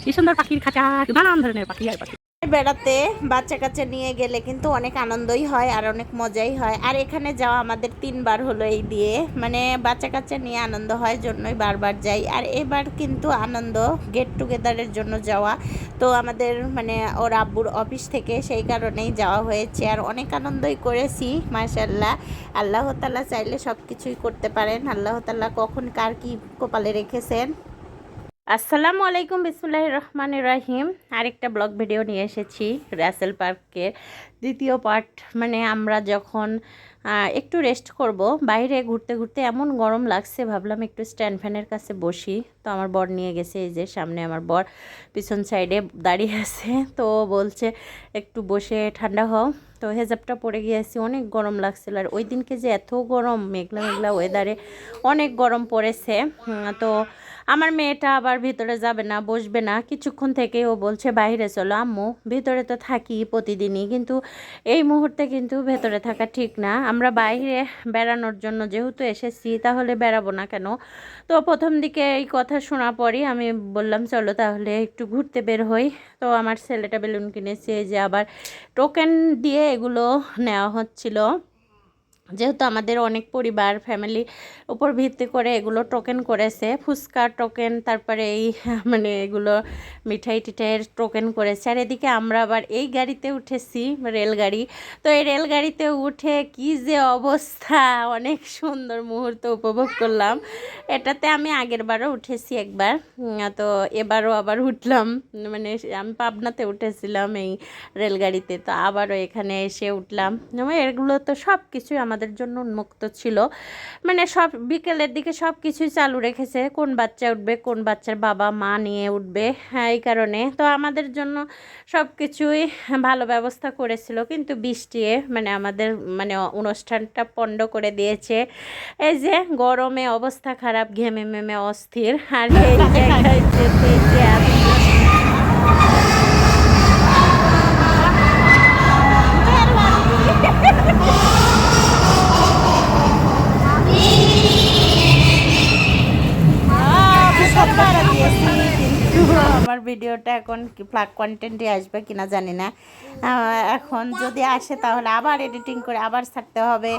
কি সুন্দর পাখির খাঁচা, নানান ধরনের পাখি আর পাখি। বেড়াতে বাচ্চা কাচ্চা নিয়ে গেলে কিন্তু অনেক আনন্দই হয় আর অনেক মজাই হয়। আর এখানে যাওয়া আমাদের 3বার হলো এই দিয়ে, মানে বাচ্চা কাচ্চা নিয়ে আনন্দ হয় জন্যই বারবার যাই। আর এবার কিন্তু আনন্দ গেট টুগেদারের জন্য যাওয়া, তো আমাদের মানে ওর আব্বুর অফিস থেকে, সেই কারণেই যাওয়া হয়েছে। আর অনেক আনন্দই করেছি মাশাআল্লাহ। আল্লাহ তাআলা চাইলে সব কিছুই করতে পারেন। আল্লাহ তাআলা কখন কার কি কপালে রেখেছেন। আসসালামু আলাইকুম, বিসমিল্লাহির রহমানির রহিম। আরেকটা ব্লগ ভিডিও নিয়ে এসেছি রাসেল পার্কের দ্বিতীয় পার্ট। মানে আমরা যখন একটু রেস্ট করব, বাইরে ঘুরতে ঘুরতে এমন গরম লাগছে, ভাবলাম একটু স্ট্যান্ড ফ্যানের কাছে বসি। তো আমার বর নিয়ে গেছে, এই যে সামনে আমার বর পিছন সাইডে দাঁড়িয়ে আছে। তো বলছে একটু বসে ঠান্ডা হও। তো হেজাবটা পরে গিয়েছি, অনেক গরম লাগছিল। আর ওই দিনকে যে এত গরম, মেঘলা মেঘলা ওয়েদারে অনেক গরম পড়েছে। তো আমার মেয়েটা আবার ভিতরে যাবে না, বসবে না, কিছুক্ষণ থেকে ও বলছে বাইরে চলো আম্মু। ভিতরে তো থাকি প্রতিদিনই, কিন্তু এই মুহূর্তে কিন্তু ভেতরে থাকা ঠিক না। আমরা বাইরে বেড়ানোর জন্য যেহেতু এসেছি, তাহলে বেড়াবো না কেন? তো প্রথম দিকে এই কথা শোনা পরই আমি বললাম চলো তাহলে একটু ঘুরতে বের হই। তো আমার ছেলেটা বেলুন কিনেছে, যে আবার টোকেন দিয়ে এগুলো নেওয়া হচ্ছিল। যেহেতু আমাদের অনেক পরিবার ফ্যামিলি উপর ভিত্তি করে এগুলো টোকেন করেছে, ফুচকার টোকেন, তারপরে এই মানে এগুলো মিঠাই টিঠাইয়ের টোকেন করেছে। আর এদিকে আমরা আবার এই গাড়িতে উঠেছি, রেলগাড়ি। তো এই রেলগাড়িতে উঠে কি যে অবস্থা, অনেক সুন্দর মুহূর্ত উপভোগ করলাম। এটাতে আমি আগের বারও উঠেছি একবার, তো এবারও আবার উঠলাম। মানে আমি পাবনাতে উঠেছিলাম এই রেলগাড়িতে, তো আবারও এখানে এসে উঠলাম। এগুলো তো সব কিছুই আমাদের জন্য উন্মুক্ত ছিল। মানে সব বিকেলের দিকে সব কিছুই চালু রেখেছে, কোন বাচ্চা উঠবে, কোন বাচ্চার বাবা মা নিয়ে উঠবে, হ্যাঁ এই কারণে তো আমাদের জন্য সব কিছুই ভালো ব্যবস্থা করেছিল। কিন্তু বৃষ্টি মানে আমাদের মানে অনুষ্ঠানটা পণ্ড করে দিয়েছে। এই যে গরমে অবস্থা খারাপ, ঘেমে মেমে অস্থির। আর এই জায়গায় যেতে যে আমার ভিডিওটা এখন ফ্ল্যাগ কন্টেন্টে আসবে কিনা জানি না। এখন যদি আসে তাহলে আবার এডিটিং করে আবার ছাড়তে হবে,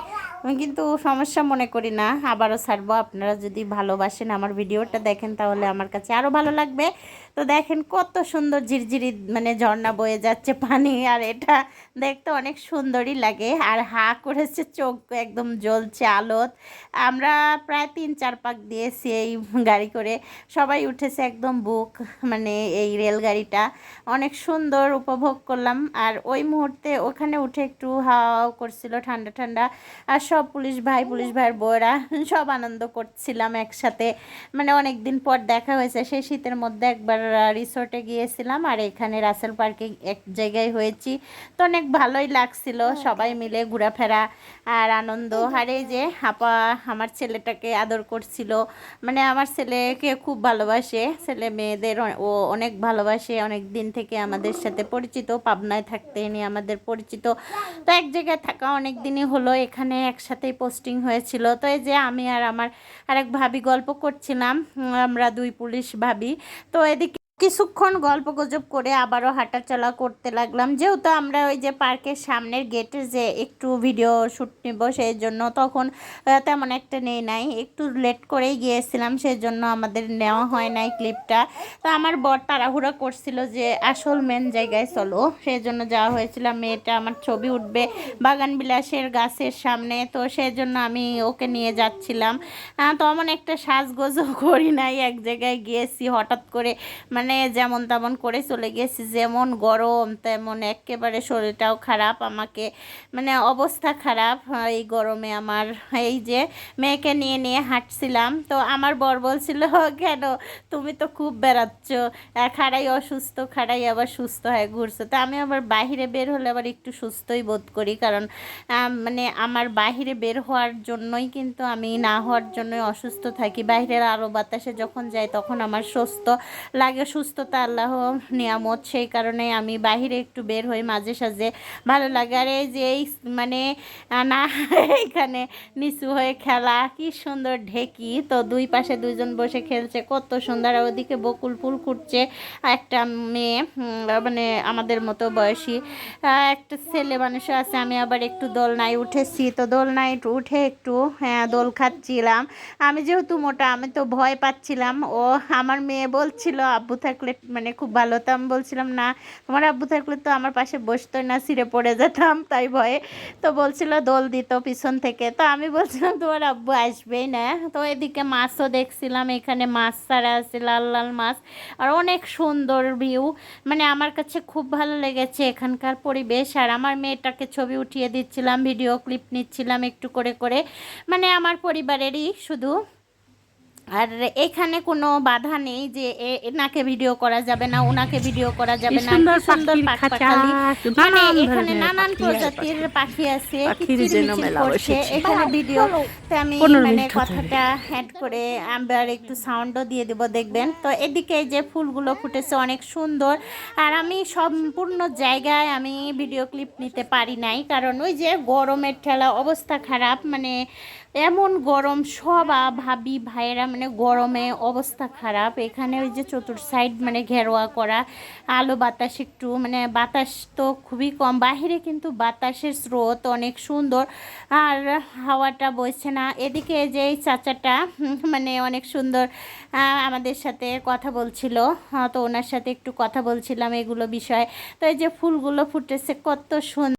কিন্তু সমস্যা মনে করি না, আবারও ছাড়বো। আপনারা যদি ভালোবাসেন আমার ভিডিওটা দেখেন তাহলে আমার কাছে আরও ভালো লাগবে। তো দেখেন কত সুন্দর ঝিরঝিরি মানে ঝর্ণা বয়ে যাচ্ছে পানি, আর এটা দেখতে অনেক সুন্দরই লাগে। আর হা করেছে, চোখ একদম জ্বলছে আলোত। আমরা প্রায় 3-4 পাক দিয়েছি এই গাড়ি করে, সবাই উঠেছে একদম বুক, মানে এই রেলগাড়িটা অনেক সুন্দর উপভোগ করলাম। আর ওই মুহূর্তে ওখানে উঠে একটু হাওয়া করছিল, ঠান্ডা ঠান্ডা। আর সব পুলিশ ভাইয়ের বউরা সব আনন্দ করছিলাম একসাথে। মানে অনেক দিন পর দেখা হয়েছে, সেই শীতের মধ্যে একবার রিসোর্টে গিয়েছিলাম, আর এখানে রাসেল পার্কে এক জায়গায় হয়েছি। তো অনেক ভালোই লাগছিল, সবাই মিলে ঘোরাফেরা আর আনন্দ। আর এই যে আপা আমার ছেলেটাকে আদর করছিল, মানে আমার ছেলেকে খুব ভালোবাসে, ছেলে মেয়েদের ও অনেক ভালোবাসে। অনেক দিন থেকে আমাদের সাথে পরিচিত, পাবনায় থাকতে নিয়ে আমাদের পরিচিত। তো এক জায়গায় থাকা অনেক দিনই হলো, এখানে একসাথেই পোস্টিং হয়েছিল। তো এই যে আমি আর আমার আরেক ভাবি গল্প করছিলাম, আমরা 2 পুলিশ ভাবি। তো এদিকে কিছুক্ষণ গল্প গুজব করে আবারও হাঁটাচলা করতে লাগলাম। যেহেতু আমরা ওই যে পার্কের সামনের গেটে যে একটু ভিডিও শ্যুট নিব, সেই জন্য তখন তেমন একটা নেই নাই, একটু লেট করেই গিয়েছিলাম, সেই জন্য আমাদের নেওয়া হয় নাই ক্লিপটা। তো আমার বর তাড়াহুড়া করছিল যে আসল মেন জায়গায় চলো, সেই জন্য যাওয়া হয়েছিল। মেয়েটা আমার ছবি উঠবে বাগান বিলাসের গাছের সামনে, তো সেই জন্য আমি ওকে নিয়ে যাচ্ছিলাম। তো এমন একটা সাজগোজও করি নাই, এক জায়গায় গিয়েছি হঠাৎ করে, মানে যেমন তেমন করে চলে গেছি। যেমন গরম তেমন একেবারে শরীরটাও খারাপ, আমাকে মানে অবস্থা খারাপ এই গরমে। আমার এই যে মেয়েকে নিয়ে নিয়ে হাঁটছিলাম, তো আমার বর বলছিল কেন তুমি তো খুব বেড়াচ্ছ, খাড়াই অসুস্থ, খাড়াই আবার সুস্থ হয়ে ঘুরছো। তো আমি আবার বাহিরে বের হলে আবার একটু সুস্থই বোধ করি, কারণ মানে আমার বাহিরে বের হওয়ার জন্যই কিন্তু আমি না হওয়ার জন্যই অসুস্থ থাকি। বাইরের আলো বাতাসে যখন যাই তখন আমার সুস্থ লাগে, সুস্থতা আল্লাহ নিয়ামত, সেই কারণে আমি বাহিরে একটু বের হই মাঝে সাঝে, ভালো লাগে। আর এই যে এই মানে না এখানে নিচু হয়ে খেলা, কি সুন্দর ঢেকি, তো দুই পাশে দুইজন বসে খেলছে, কত সুন্দর। আর ওদিকে বকুল ফুল ফুটছে, একটা মেয়ে মানে আমাদের মতো বয়সী একটা ছেলে মানুষও আছে। আমি আবার একটু দোলনায় উঠেছি, তো দোলনায় উঠে একটু দোল খাচ্ছিলাম। আমি যেহেতু মোটা, আমি তো ভয় পাচ্ছিলাম। ও আমার মেয়ে বলছিল আব্বু থাকলে মানে খুব ভালো হতো। আমি বলছিলাম না, তোমার আব্বু থাকলে তো আমার পাশে বসতোই না, ছিঁড়ে পড়ে যেতাম, তাই ভয়ে। তো বলছিল দোল দিত পিছন থেকে, তো আমি বলছিলাম তোমার আব্বু আসবেই না। তো এদিকে মাছও দেখছিলাম, এখানে মাছ ছাড়া আছে, লাল লাল মাছ, আর অনেক সুন্দর ভিউ। মানে আমার কাছে খুব ভালো লেগেছে এখানকার পরিবেশ। আর আমার মেয়েটাকে ছবি উঠিয়ে দিচ্ছিলাম, ভিডিও ক্লিপ নিচ্ছিলাম একটু করে করে, মানে আমার পরিবারেরই শুধু। আর এখানে কোনো বাধা নেই যে এনাকে ভিডিও করা যাবে না, ওনাকে ভিডিও করা কি যাবে না। সুন্দর কি সুন্দর পাখির খাঁচা, পাখপাখালি, মানে নানান এখানে ধরনের নানান পাখি আর প্রজাতির পাখি আছে, পাখির যেন কিচিরমিচির মেলা করছে বসেছে। এখানে ভিডিও। তো আমি 15 মানে মিনিট হতে কথাটা অ্যাড করে আবার একটু সাউন্ডও দিয়ে দেব, দেখবেন। তো এদিকে যে ফুলগুলো ফুটেছে অনেক সুন্দর। আর আমি সম্পূর্ণ জায়গায় আমি ভিডিও ক্লিপ নিতে পারি নাই, কারণ ওই যে গরমের ঠেলা, অবস্থা খারাপ, মানে এমন গরম, সব ভাবি ভাইয়েরা মানে গরমে অবস্থা খারাপ। এখানে ওই যে চতুর সাইড মানে ঘেরোয়া করা, আলো বাতাস একটু, মানে বাতাস তো খুবই কম বাহিরে, কিন্তু বাতাসের স্রোত অনেক সুন্দর, আর হাওয়াটা বইছে না। এদিকে যে এই চাচাটা মানে অনেক সুন্দর আমাদের সাথে কথা বলছিল, তো ওনার সাথে একটু কথা বলছিলাম এগুলো বিষয়। তো এই যে ফুলগুলো ফুটেছে কত সুন্দর।